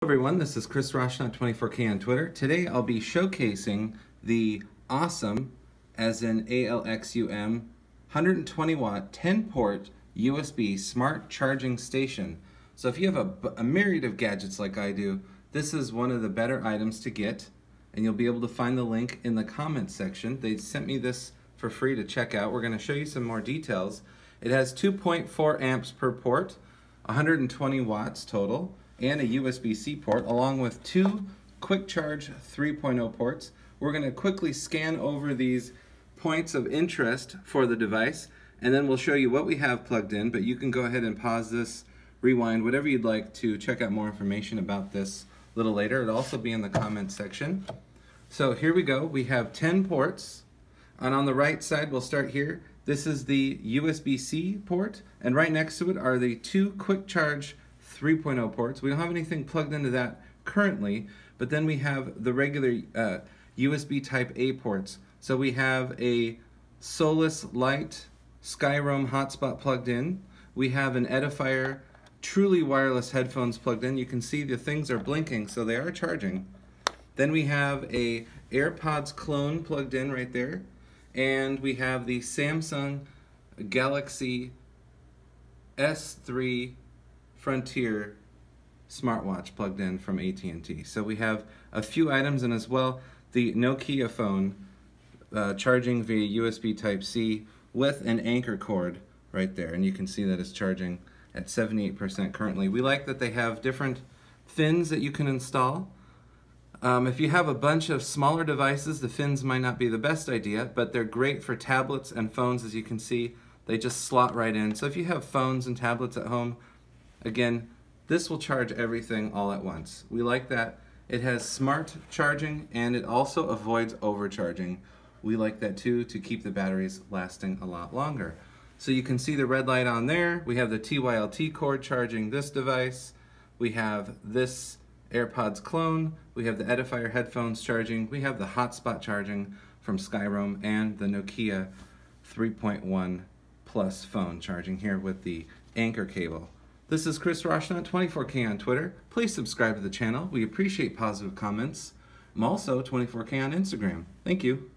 Hello everyone, this is Chris Roshnaut 24K on Twitter. Today I'll be showcasing the awesome, as in ALXUM, 120 watt 10 port USB smart charging station. So if you have a myriad of gadgets like I do, this is one of the better items to get, and you'll be able to find the link in the comments section. They sent me this for free to check out. We're going to show you some more details. It has 2.4 amps per port, 120 watts total, and a USB-C port, along with two quick charge 3.0 ports. We're going to quickly scan over these points of interest for the device, and then we'll show you what we have plugged in, but you can go ahead and pause this, rewind, whatever you'd like to check out more information about this a little later. It'll also be in the comments section. So here we go. We have 10 ports, and on the right side, we'll start here. This is the USB-C port, and right next to it are the two quick charge 3.0 ports. We don't have anything plugged into that currently, but then we have the regular USB type A ports. So we have a Solis Lite SkyRoam hotspot plugged in. We have an Edifier Truly Wireless Headphones plugged in. You can see the things are blinking, so they are charging. Then we have a AirPods clone plugged in right there. And we have the Samsung Galaxy S3 Frontier smartwatch plugged in from AT&T. So we have a few items, and as well the Nokia phone charging via USB Type-C with an anchor cord right there, and you can see that it's charging at 78% currently. We like that they have different fins that you can install. If you have a bunch of smaller devices, the fins might not be the best idea, but they're great for tablets and phones. As you can see, they just slot right in. So if you have phones and tablets at home, again, this will charge everything all at once. We like that. It has smart charging, and it also avoids overcharging. We like that too, to keep the batteries lasting a lot longer. So you can see the red light on there. We have the TYLT cord charging this device. We have this AirPods clone. We have the Edifier headphones charging. We have the hotspot charging from SkyRoam, and the Nokia 3.1 Plus phone charging here with the anchor cable. This is Chris Roshnaut, 24K on Twitter. Please subscribe to the channel. We appreciate positive comments. I'm also 24K on Instagram. Thank you.